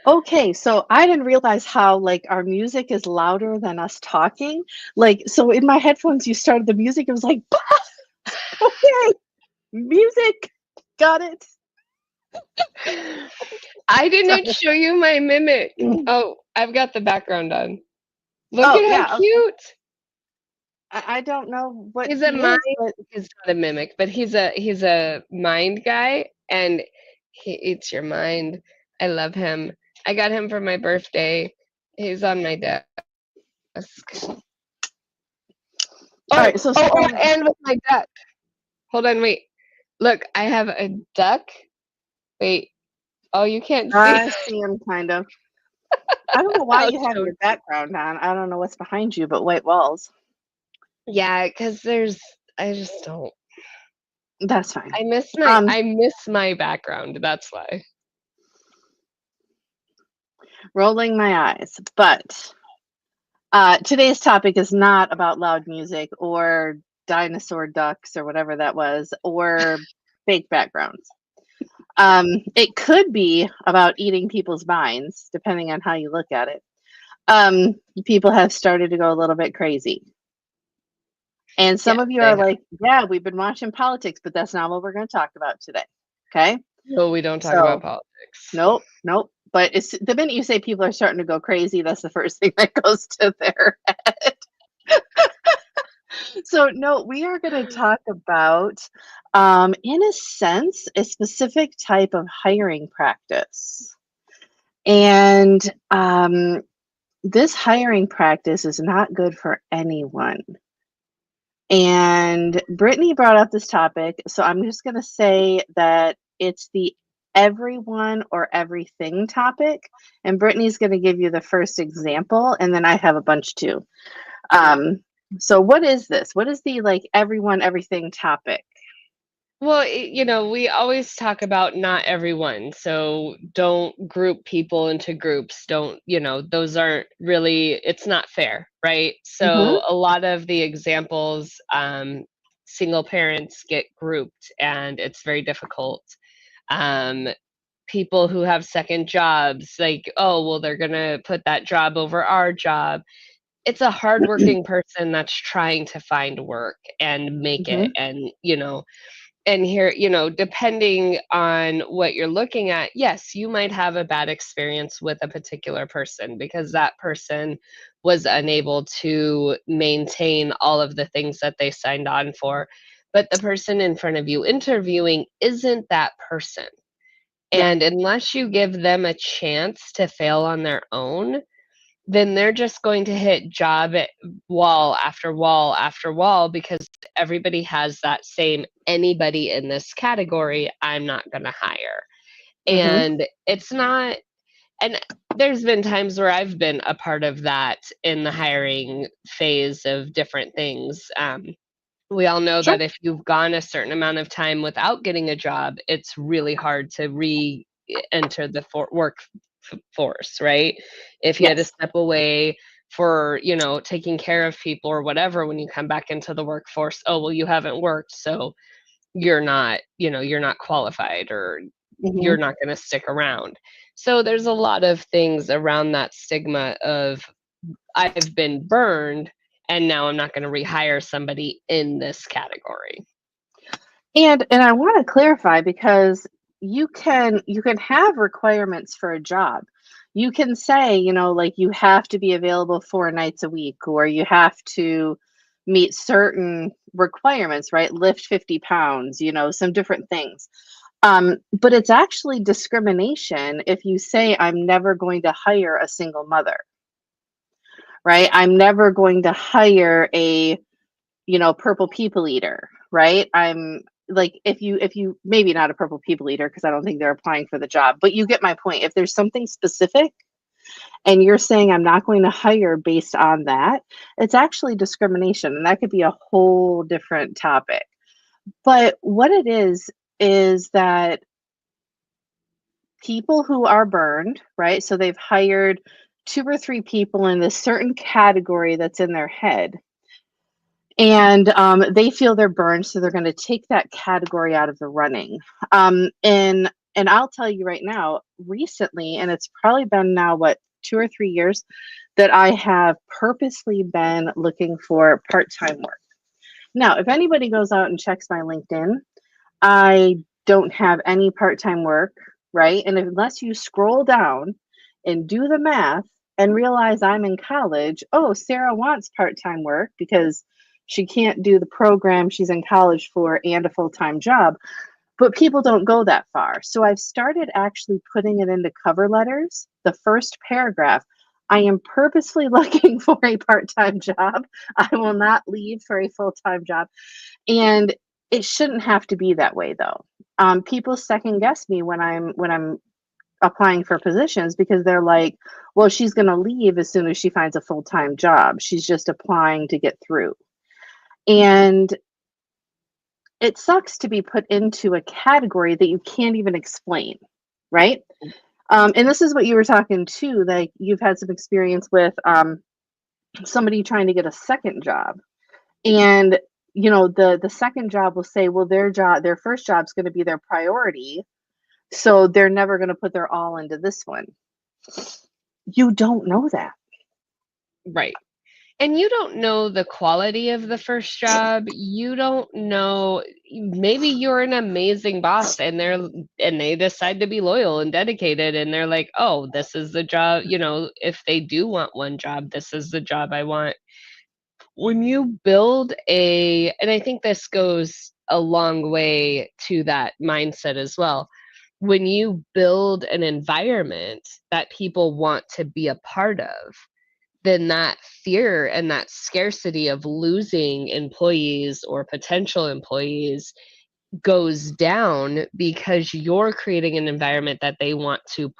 Okay, so I didn't realize how like our music is louder than us talking. Like, so in my headphones, you started the music, it was like, okay, music, got it. I didn't Sorry. show you my mimic. Oh, I've got the background on. Look Oh at how yeah, okay. cute. I don't know what He's a he mind. is, but He's not a mimic, but he's a mind guy, and he eats your mind. I love him. I got him for my birthday. He's on my desk. all Oh, right. So oh, oh, Sarah, and with my duck. Hold on, wait. Look, I have a duck. Wait. Oh, you can't see. I see him kind of. I don't know why I'll you have show your you. background on. I don't know what's behind you, but white walls. Yeah, because I just don't. That's fine. I miss my Um, I miss my background. That's why. rolling my eyes, but today's topic is not about loud music or dinosaur ducks or whatever that was, or fake backgrounds. It could be about eating people's minds, depending on how you look at it. People have started to go a little bit crazy. And some Yes, of you they are have. like, yeah, we've been watching politics, but that's not what we're going to talk about today. Okay. No, we don't talk about So, politics. nope, nope. But it's the minute you say people are starting to go crazy, that's the first thing that goes to their head. So, no, we are going to talk about, in a sense, a specific type of hiring practice. And this hiring practice is not good for anyone. And Brittany brought up this topic, so I'm just going to say that it's the everyone or everything topic. And Brittany's going to give you the first example, and then I have a bunch too. Um, so, what is this? What is the like everyone, everything topic? Well, we always talk about not everyone. So don't group people into groups. Don't, those aren't really, it's not fair, right? Hmm. So a lot of the examples, single parents get grouped and it's very difficult. Um, People who have second jobs, like, oh, well, they're going to put that job over our job. It's a hardworking person that's trying to find work and make it. Hmm. And here, depending on what you're looking at, yes, you might have a bad experience with a particular person because that person was unable to maintain all of the things that they signed on for. But the person in front of you interviewing isn't that person. Yeah. And unless you give them a chance to fail on their own, then they're just going to hit wall after wall after wall because everybody has that same anybody in this category I'm not going to hire. Hmm. And it's not, and there's been times where I've been a part of that in the hiring phase of different things. We all know Sure. that if you've gone a certain amount of time without getting a job, it's really hard to re-enter the workforce, right? If you had to Yes. step away for, taking care of people or whatever, when you come back into the workforce, oh, well, you haven't worked, so you're not qualified or Hmm. you're not going to stick around. So there's a lot of things around that stigma of I've been burned and now I'm not going to rehire somebody in this category. And I want to clarify because you can have requirements for a job. You can say, like you have to be available 4 nights a week, or you have to meet certain requirements, right? Lift 50 pounds, some different things. But it's actually discrimination if you say, I'm never going to hire a single mother, right? I'm never going to hire a purple people eater, right? I'm like, if you maybe not a purple people eater because I don't think they're applying for the job, but you get my point. If there's something specific and you're saying I'm not going to hire based on that, it's actually discrimination, and that could be a whole different topic. But what it is that people who are burned, right? So they've hired two or three people in this certain category that's in their head, and they feel they're burned, so they're going to take that category out of the running. And And I'll tell you right now, recently, and it's probably been now, what, 2 or 3 years, that I have purposely been looking for part time work. Now, if anybody goes out and checks my LinkedIn, I don't have any part time work, right? And unless you scroll down and do the math and realize I'm in college, oh, Sarah wants part time work because she can't do the program she's in college for and a full time job. But people don't go that far. So I've started actually putting it into cover letters. The first paragraph, I am purposely looking for a part time job. I will not leave for a full time job. And it shouldn't have to be that way though. People second guess me when I'm applying for positions because they're like, well, she's going to leave as soon as she finds a full time job. She's just applying to get through. And it sucks to be put into a category that you can't even explain, right? And this is what you were talking to, like you've had some experience with somebody trying to get a second job. And the second job will say, well, their first job's going to be their priority, so they're never going to put their all into this one. You don't know that. Right. And you don't know the quality of the first job. You don't know, maybe you're an amazing boss and they decide to be loyal and dedicated and they're like, "Oh, this is the job, if they do want one job, this is the job I want." When you build and I think this goes a long way to that mindset as well. When you build an environment that people want to be a part of, then that fear and that scarcity of losing employees or potential employees goes down because you're creating an environment that they want to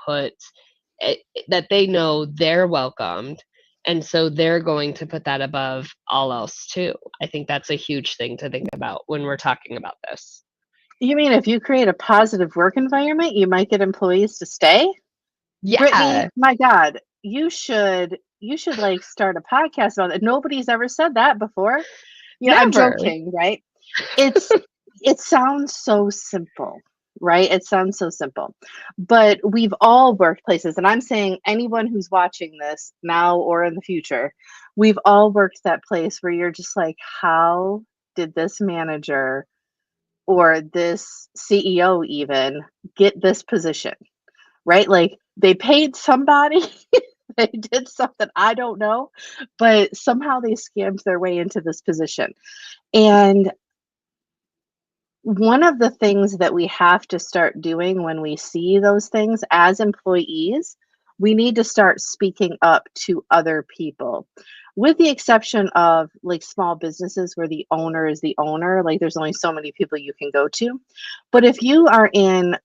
that they know they're welcomed. And so they're going to put that above all else too. I think that's a huge thing to think about when we're talking about this. You mean if you create a positive work environment, you might get employees to stay? Brittany, Yeah, my God, you should like start a podcast on it. Nobody's ever said that before. I'm never. joking, right? It's it sounds so simple, right? It sounds so simple. But we've all worked places, and I'm saying anyone who's watching this now or in the future, we've all worked that place where you're just like, how did this manager or this CEO even get this position? Right? Like they paid somebody, they did something I don't know, but somehow they scammed their way into this position. And one of the things that we have to start doing when we see those things as employees, we need to start speaking up to other people. With the exception of like small businesses where the owner is the owner, like there's only so many people you can go to. But if you are in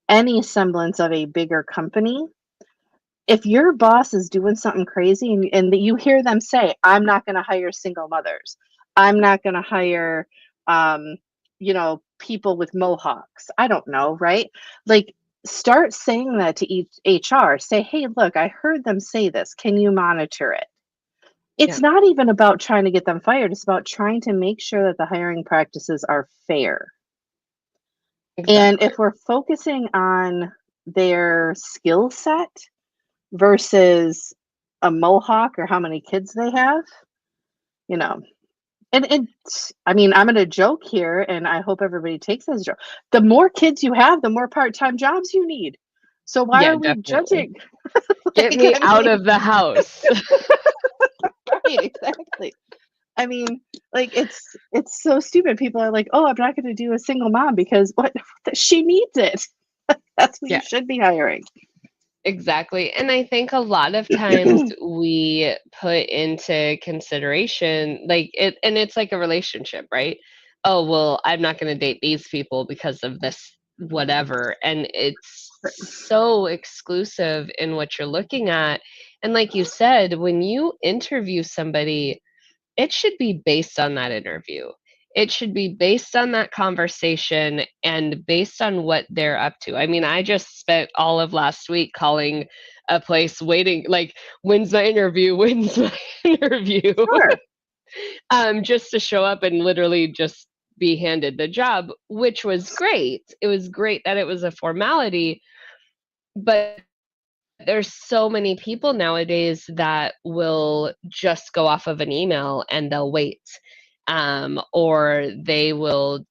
any semblance of a bigger company, if your boss is doing something crazy and that you hear them say, I'm not going to hire single mothers, I'm not going to hire, people with mohawks. I don't know, right? Like, start saying that to each HR. Say, hey, look, I heard them say this. Can you monitor it? It's Yeah, not even about trying to get them fired. It's about trying to make sure that the hiring practices are fair. And exactly. if we're focusing on their skill set versus a mohawk or how many kids they have, you know. And I mean, I'm gonna joke here, and I hope everybody takes this joke. The more kids you have, the more part-time jobs you need. So why Yeah, are we definitely. judging? Get Like, me I out mean, of the house. right, exactly. I mean, like it's so stupid. People are like, "Oh, I'm not going to do a single mom because what she needs it." That's what you Yeah. should be hiring. Exactly. And I think a lot of times we put into consideration and it's like a relationship, right? Oh, well, I'm not going to date these people because of this whatever. And it's so exclusive in what you're looking at. And like you said, when you interview somebody, it should be based on that interview. It should be based on that conversation and based on what they're up to. I mean, I just spent all of last week calling a place waiting, like, when's my interview? When's my interview? Sure. Just to show up and literally just be handed the job, which was great. It was great that it was a formality, but there's so many people nowadays that will just go off of an email and they'll wait. Or they will,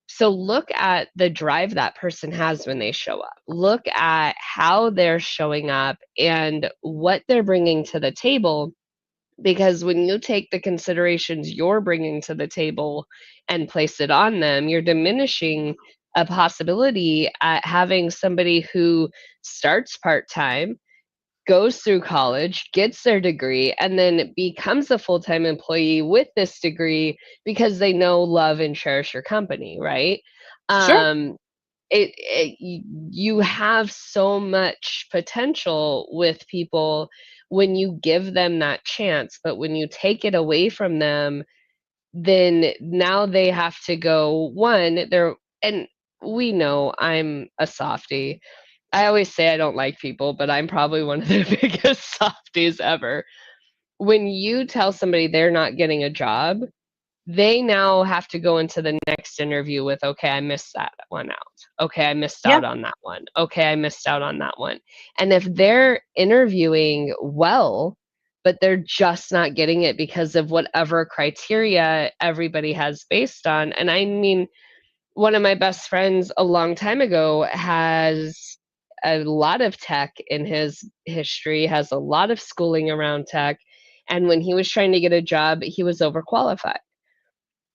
so look at the drive that person has when they show up. Look at how they're showing up and what they're bringing to the table, because when you take the considerations you're bringing to the table and place it on them, you're diminishing a possibility at having somebody who starts part-time, goes through college, gets their degree, and then becomes a full-time employee with this degree because they know, love, and cherish your company, right? Sure. Um, you have so much potential with people when you give them that chance, but when you take it away from them, then now they have to go, one, they're and we know I'm a softie. I always say I don't like people, but I'm probably one of the biggest softies ever. When you tell somebody they're not getting a job, they now have to go into the next interview with, okay, I missed that one out. Okay, I missed Yeah. out on that one. Okay, I missed out on that one. And if they're interviewing well, but they're just not getting it because of whatever criteria everybody has based on. And I mean, one of my best friends a long time ago has a lot of tech in his history, has a lot of schooling around tech. And when he was trying to get a job, he was overqualified.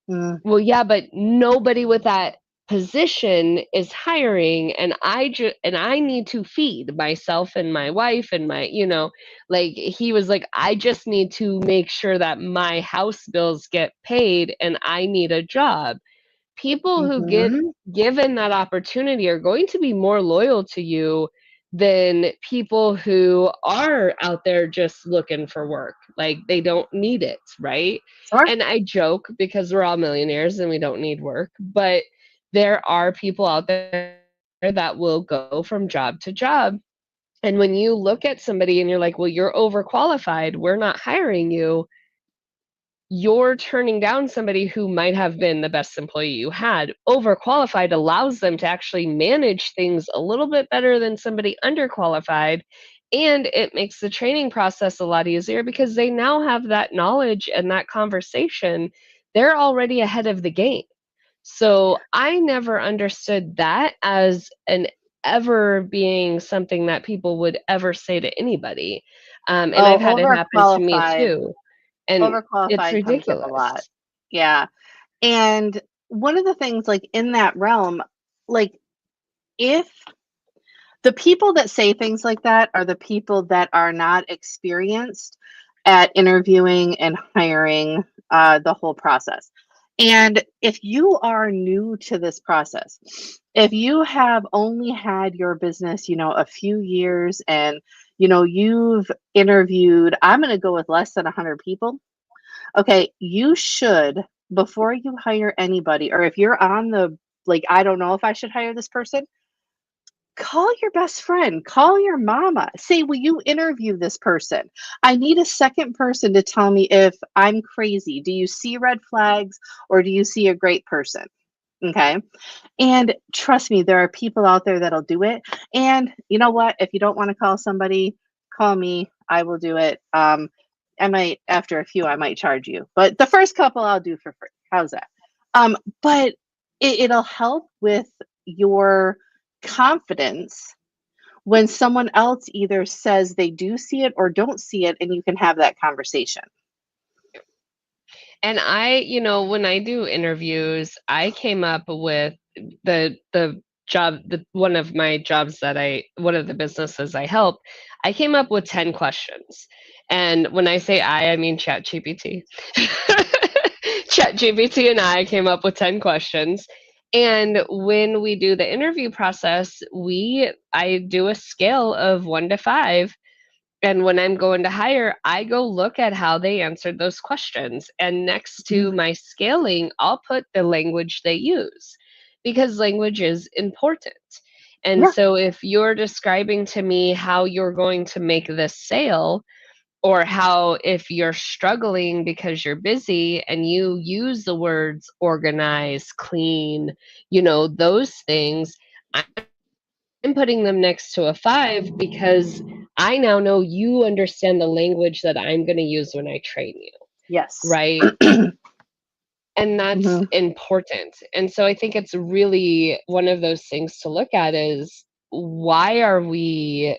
Mm, Well, yeah, but nobody with that position is hiring, and I need to feed myself and my wife and like he was like, I just need to make sure that my house bills get paid and I need a job. People who get mhm. given that opportunity are going to be more loyal to you than people who are out there just looking for work. Like they don't need it, right? Sure. And I joke because we're all millionaires and we don't need work, but there are people out there that will go from job to job. And when you look at somebody and you're like, well, you're overqualified, we're not hiring you, you're turning down somebody who might have been the best employee you had. Overqualified allows them to actually manage things a little bit better than somebody underqualified. And it makes the training process a lot easier because they now have that knowledge and that conversation. They're already ahead of the game. So I never understood that as an ever being something that people would ever say to anybody. And I've Oh, had it happen to me overqualified. too. And it's Overqualified comes up a lot. ridiculous. Yeah. And one of the things, like, in that realm, like, if the people that say things like that are the people that are not experienced at interviewing and hiring, the whole process. And if you are new to this process, if you have only had your business, a few years and, you've interviewed, I'm going to go with less than 100 people. Okay, you should, before you hire anybody, or if you're on the, like, I don't know if I should hire this person, call your best friend, call your mama. Say, will you interview this person? I need a second person to tell me if I'm crazy. Do you see red flags or do you see a great person? Okay. And trust me, there are people out there that'll do it. And you know what? If you don't want to call somebody, call me. I will do it. I might, after a few, I might charge you, but the first couple I'll do for free. How's that? But it'll help with your confidence when someone else either says they do see it or don't see it, and you can have that conversation. And when I do interviews, I came up with the job, the one of my jobs that one of the businesses I help, I came up with 10 questions. And when I say I mean ChatGPT. ChatGPT and I came up with 10 questions. And when we do the interview process, I do a scale of 1 to 5, and when I'm going to hire, I go look at how they answered those questions. And next Mhm. to my scaling, I'll put the language they use because language is important. And Yeah. so if you're describing to me how you're going to make this sale, or how if you're struggling because you're busy and you use the words organize, clean, those things, I'm putting them next to a 5 because I now know you understand the language that I'm going to use when I train you, Yes. right? And that's Hmm. important. And so I think it's really one of those things to look at is why are we,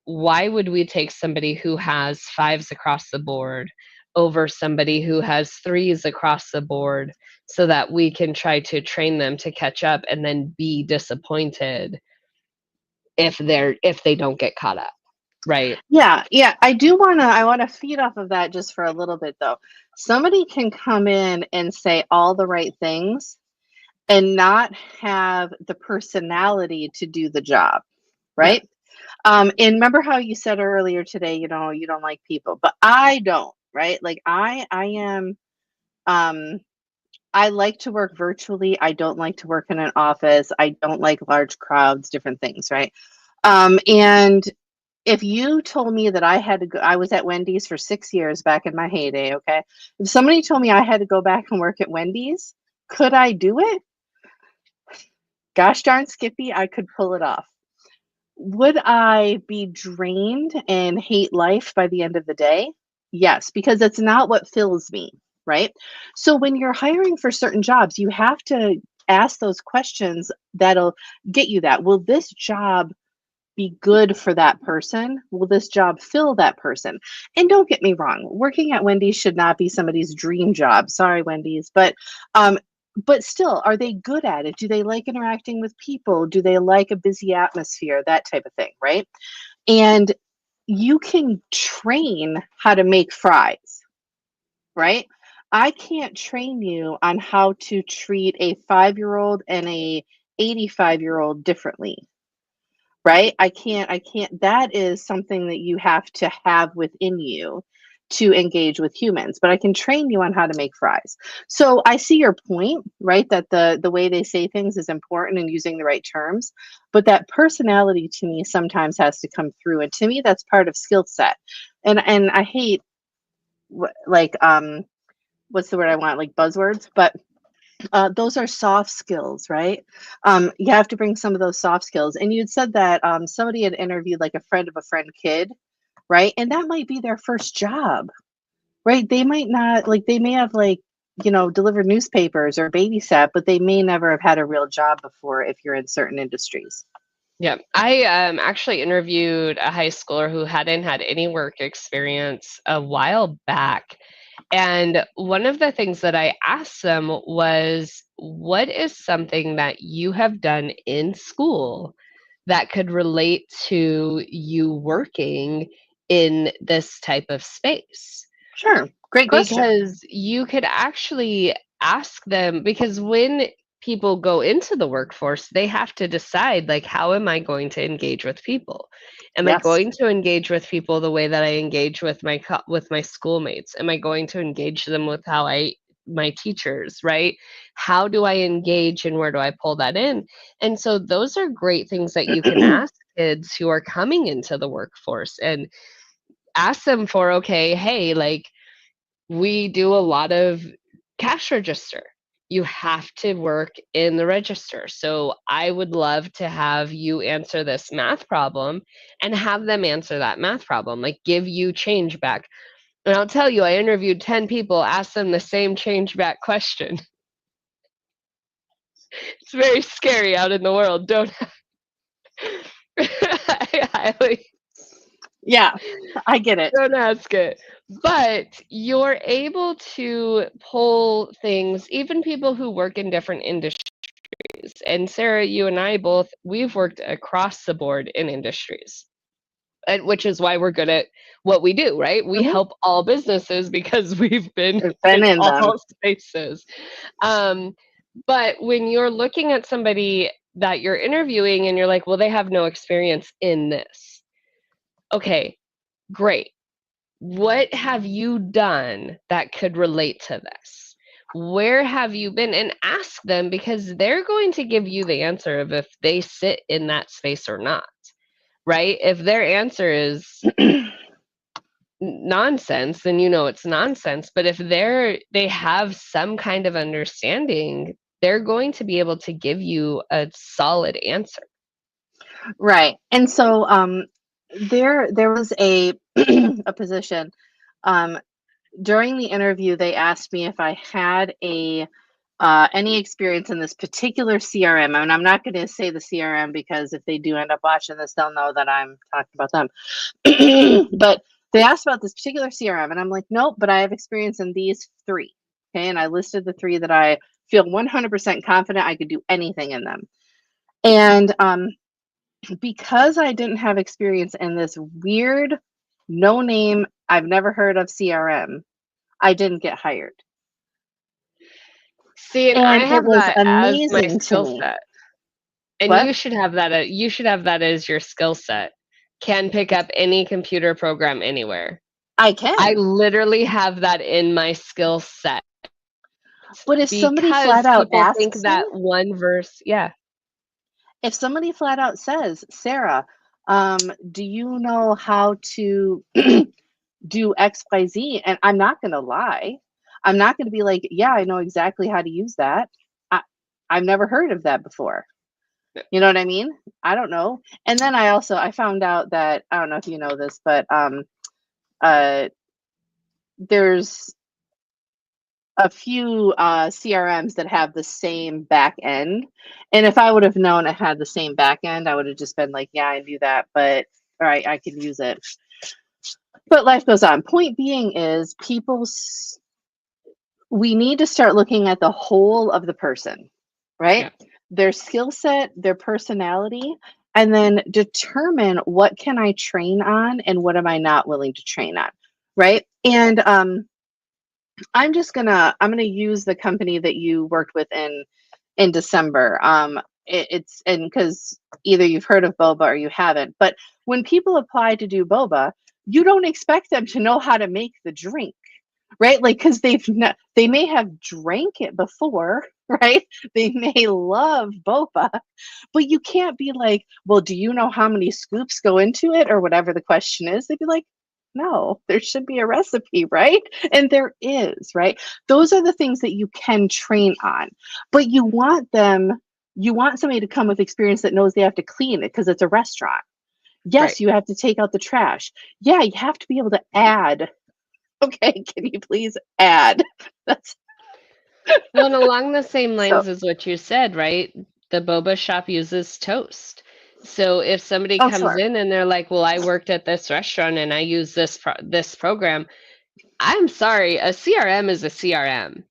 why would we take somebody who has 5s across the board over somebody who has 3s across the board so that we can try to train them to catch up and then be disappointed if they don't get caught up, right? Yeah, yeah. I want to feed off of that just for a little bit though. Somebody can come in and say all the right things and not have the personality to do the job, Yeah. right? And remember how you said earlier today, you don't like people, but I don't, right? Like I am, um, I like to work virtually. I don't like to work in an office. I don't like large crowds, different things, right? And if you told me that I had to go, I was at Wendy's for 6 years back in my heyday, okay? If somebody told me I had to go back and work at Wendy's, could I do it? Gosh darn Skippy, I could pull it off. Would I be drained and hate life by the end of the day? Yes, because it's not what fills me, right? So when you're hiring for certain jobs, you have to ask those questions that'll get you that. Will this job be good for that person? Will this job fill that person? And don't get me wrong, working at Wendy's should not be somebody's dream job. Sorry, Wendy's, um, but still, are they good at it? Do they like interacting with people? Do they like a busy atmosphere? That type of thing, right? And you can train how to make fries, right? I can't train you on how to treat a 5-year-old and a 85-year-old differently, right? I can't that is something that you have to have within you to engage with humans, but I can train you on how to make fries. So I see your point, right? That the way they say things is important and using the right terms, but that personality to me sometimes has to come through, and to me that's part of skill set. And I hate like what's the word I want, like buzzwords, but those are soft skills, right? You have to bring some of those soft skills. And you'd said that somebody had interviewed like a friend of a friend kid, right? And that might be their first job, right? They might not, like, they may have, like, delivered newspapers or babysat, but they may never have had a real job before if you're in certain industries. Yeah, I actually interviewed a high schooler who hadn't had any work experience a while back. And one of the things that I asked them was, what is something that you have done in school that could relate to you working in this type of space? Sure. Great question. Because you could actually ask them, because when people go into the workforce, they have to decide, like, how am I going to engage with people? Am I Yes. going to engage with people the way that I engage with my schoolmates? Am I going to engage them with how my teachers, right? How do I engage and where do I pull that in? And so those are great things that you can ask kids who are coming into the workforce and ask them for, okay, hey, like, we do a lot of cash register. You have to work in the register. So I would love to have you answer this math problem and have them answer that math problem, like give you change back. And I'll tell you, I interviewed 10 people, asked them the same change back question. It's very scary out in the world. Don't I highly Yeah, I get it. don't ask it. But you're able to pull things, even people who work in different industries. And Sarah, you and I both, we've worked across the board in industries, and which is why we're good at what we do, right? We Hmm. help all businesses because we've been I've been in in them. all spaces. Um, but when you're looking at somebody that you're interviewing and you're like, well, they have no experience in this. Okay, great. What have you done that could relate to this? Where have you been? And ask them, because they're going to give you the answer of if they sit in that space or not, right? If their answer is nonsense, then you know it's nonsense. But if they have some kind of understanding, they're going to be able to give you a solid answer. Right. And so there was a a position during the interview. They asked me if I had a any experience in this particular CRM. And I'm not going to say the CRM because if they do end up watching this, they'll know that I'm talking about them. But they asked about this particular CRM, and I'm like, nope, but I have experience in these three. Okay. And I listed the three that I feel 100% confident I could do anything in them. And because I didn't have experience in this weird, no name, I've never heard of CRM, I didn't get hired. See, and I And it have was that as my amazing to skill me. set. And What? you should have that as your skill set. Can pick up any computer program anywhere. I I can. literally have that in my skill set But if somebody because flat out people think asks that me, one verse, yeah. if somebody flat out says, Sarah, do you know how to do XYZ? And I'm not going to lie. I'm not going to be like, yeah, I know exactly how to use that. I, I've never heard of that before. You know what I mean? I don't know. And then I found out that, I don't know if you know this, but uh, there's a few CRMs that have the same back end. And if I would have known it had the same back end, I would have just been like, yeah, I knew that, but all right, I can use it. But life goes on. Point being is we need to start looking at the whole of the person, right? Yeah. Their skill set, their personality, and then determine what can I train on and what am I not willing to train on, right? And I'm gonna use the company that you worked with in December. It's and because either you've heard of boba or you haven't, but when people apply to do boba, you don't expect them to know how to make the drink, right? Like because they may have drank it before, right? They may love boba, but you can't be like, well, do you know how many scoops go into it or whatever the question is? They'd be like, no, there should be a recipe, right? And there is, right? Those are the things that you can train on, but you want somebody to come with experience that knows they have to clean it because it's a restaurant. Right. Yes, you have to take out the trash. Yeah, you have to be able to add. Okay, can you please add? That's Well, and along the same so. lines as what you said, right? The boba shop uses toast. So if somebody Oh, comes sure. in and they're like, "Well, I worked at this restaurant and I use this program," I'm sorry, a CRM is a CRM.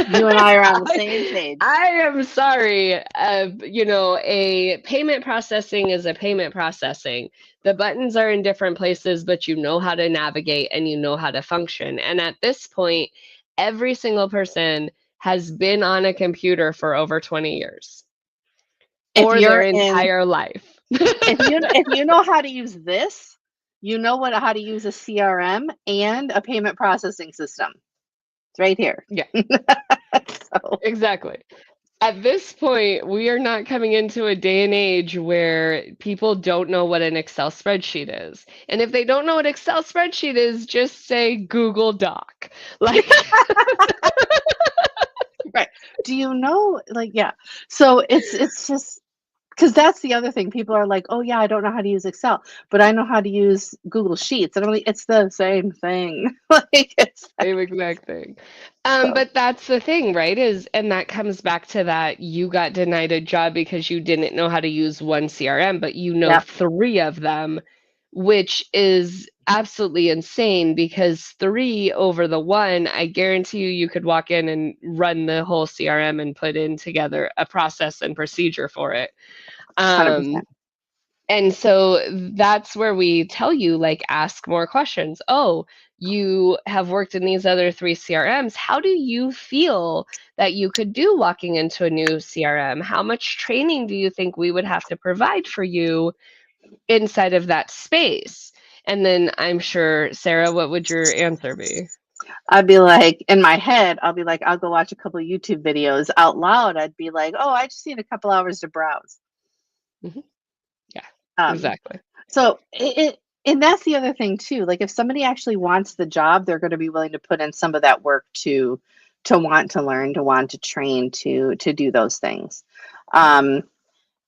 You and I are on the I, same page. I am sorry. A payment processing is a payment processing. The buttons are in different places, but you know how to navigate and you know how to function. And at this point, every single person has been on a computer for over 20 years If or their you're in, entire life. if you know how to use this, you know how to use a CRM and a payment processing system. It's right here. Yeah, So, exactly. At this point, we are not coming into a day and age where people don't know what an Excel spreadsheet is. And if they don't know what Excel spreadsheet is, just say Google Doc. Like, right. Do you know, like, yeah. So it's just because that's the other thing. People are like, oh yeah, I don't know how to use Excel, but I know how to use Google Sheets. And I'm like, it's the same thing. Like it's same exact thing. so. But that's the thing, right? And that comes back to that you got denied a job because you didn't know how to use one CRM, but you know Yeah, three of them, which is absolutely insane because three over the one, I guarantee you could walk in and run the whole CRM and put in together a process and procedure for it. 100%. And so that's where we tell you, like, ask more questions. Oh, you have worked in these other three CRMs. How do you feel that you could do walking into a new CRM? How much training do you think we would have to provide for you inside of that space? And then I'm sure, Sarah, what would your answer be? I'd be like, in my head, I'll be like, I'll go watch a couple of YouTube videos. Out loud, I'd be like, oh, I just need a couple hours to browse. Mhm. Yeah, Um, exactly. so it and that's the other thing too. Like if somebody actually wants the job, they're going to be willing to put in some of that work to want to learn, to want to train, to do those things. Um,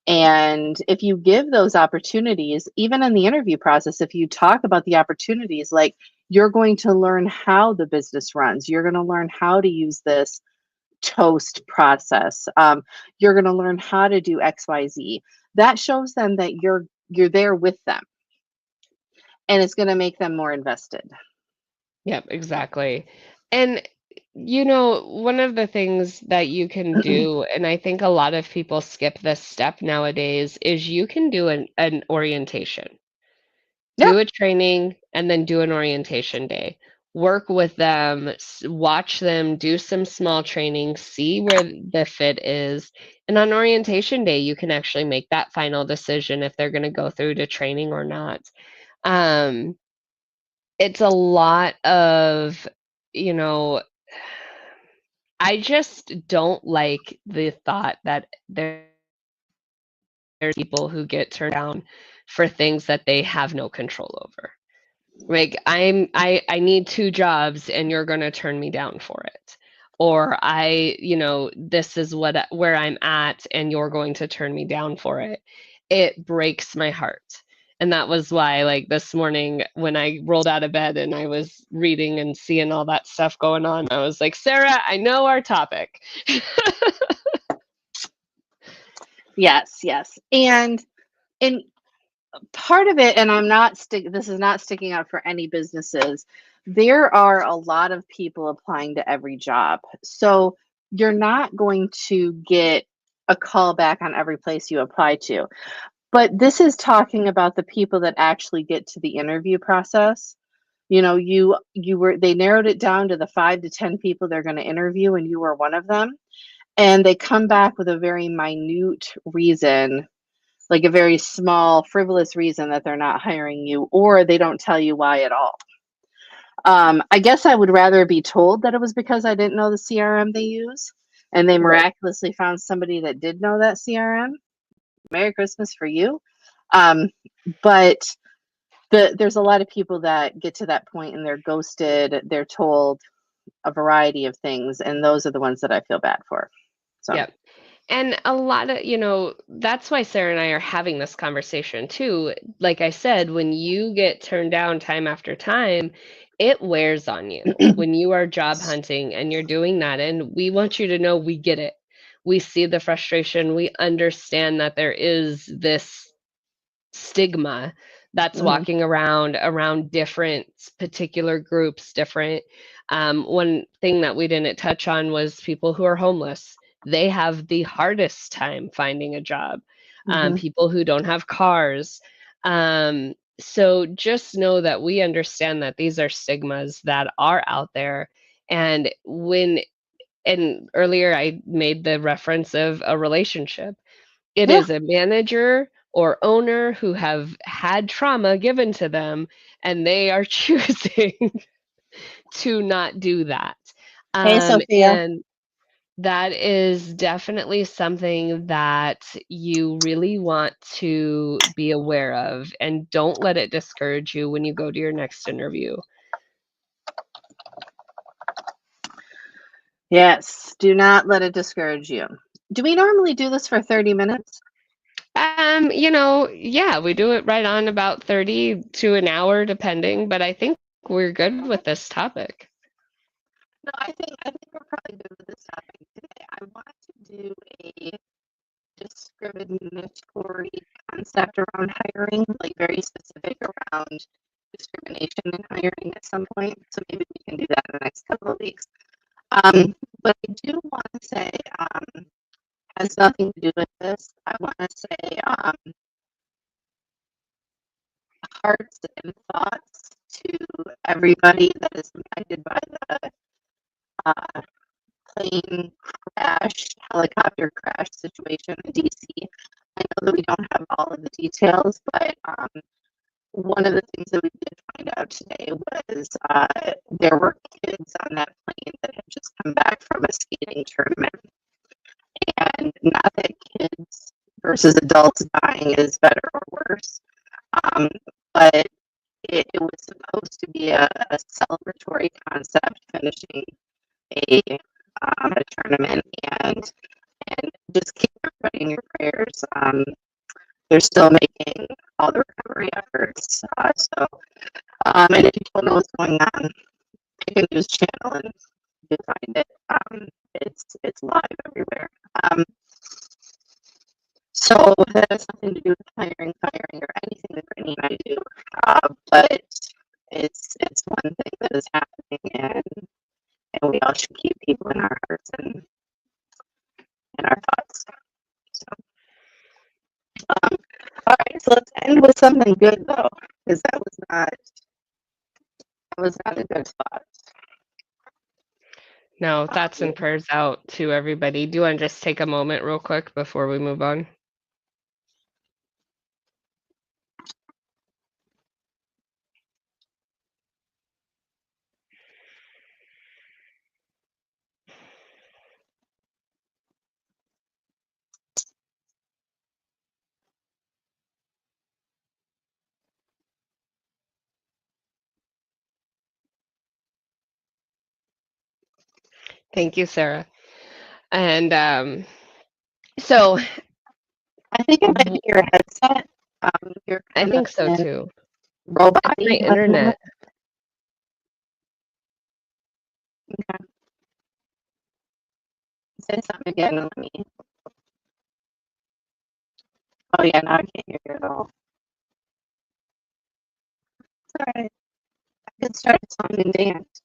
and if you give those opportunities, even in the interview process, if you talk about the opportunities, like you're going to learn how the business runs, you're going to learn how to use this toast process. You're going to learn how to do XYZ. That shows them that you're there with them, and it's going to make them more invested. Yep, exactly. And one of the things that you can do, and I think a lot of people skip this step nowadays, is you can do an orientation. Yeah. Do a training and then do an orientation day. Work with them, watch them, do some small training, see where the fit is. And on orientation day, you can actually make that final decision if they're going to go through to training or not. Um, it's a lot of, you know, I just don't like the thought that there's people who get turned down for things that they have no control over. Like I need 2 jobs and you're gonna turn me down for it. Or this is where I'm at and you're going to turn me down for it. It breaks my heart. And that was why, like, this morning when I rolled out of bed and I was reading and seeing all that stuff going on, I was like, "Sarah, I know our topic." Yes, yes. And part of it, and this is not sticking out for any businesses. There are a lot of people applying to every job. So you're not going to get a call back on every place you apply to. But this is talking about the people that actually get to the interview process. They narrowed it down to the 5 to 10 people they're going to interview, and you were one of them. And they come back with a very minute reason, like a very small, frivolous reason that they're not hiring you, or they don't tell you why at all. I guess I would rather be told that it was because I didn't know the CRM they use, and they Right. miraculously found somebody that did know that CRM. Merry Christmas for you. Um, but there's a lot of people that get to that point and they're ghosted. They're told a variety of things, and those are the ones that I feel bad for. So, Yep. And a lot of, that's why Sarah and I are having this conversation too. Like I said, when you get turned down time after time, it wears on you when you are job hunting and you're doing that. And we want you to know we get it. We see the frustration. We understand that there is this stigma that's mhm, walking around different particular groups, different. One thing that we didn't touch on was people who are homeless. They have the hardest time finding a job. mhm. People who don't have cars. So just know that we understand that these are stigmas that are out there. And earlier I made the reference of a relationship. It Yeah. is a manager or owner who have had trauma given to them, and they are choosing to not do that. Hey, Sophia. And that is definitely something that you really want to be aware of, and don't let it discourage you when you go to your next interview. Yes, do not let it discourage you. Do we normally do this for 30 minutes? Yeah, we do it right on about 30 to an hour depending, but I think we're good with this topic. No, I think we're probably good with this topic today. I want to do a discriminatory concept around hiring, like very specific around discrimination in hiring at some point. So maybe we can do that in the next couple of weeks. But I do want to say, has nothing to do with this. I want to say, hearts and thoughts to everybody that is impacted by the uh, plane crash, helicopter crash situation in DC. I know that we don't have all of the details, but one of the things that we did find out today was there were kids on that plane that had just come back from a skating tournament. And not that kids versus adults dying is better or worse, but it was supposed to be a celebratory concept, finishing a tournament, and just keep everybody in your prayers. They're still making all the recovery efforts. And if you don't know what's going on, pick a news channel and you'll find it. It's live everywhere. So that has nothing to do with hiring, firing, or anything that Brittany and I do. But it's one thing that is happening, and we all should keep people in our hearts and in our thoughts. So, all right, so let's end with something good though, because that was not a good thought. No, thoughts and prayers out to everybody. Do you want to just take a moment real quick before we move on? Thank you, Sarah. And so I think it might be your headset. You're I think so too. Robot. It's my internet. Okay. Say something again. Let me. Oh yeah, now I can't hear you at all. It's all right. I can start a song and dance.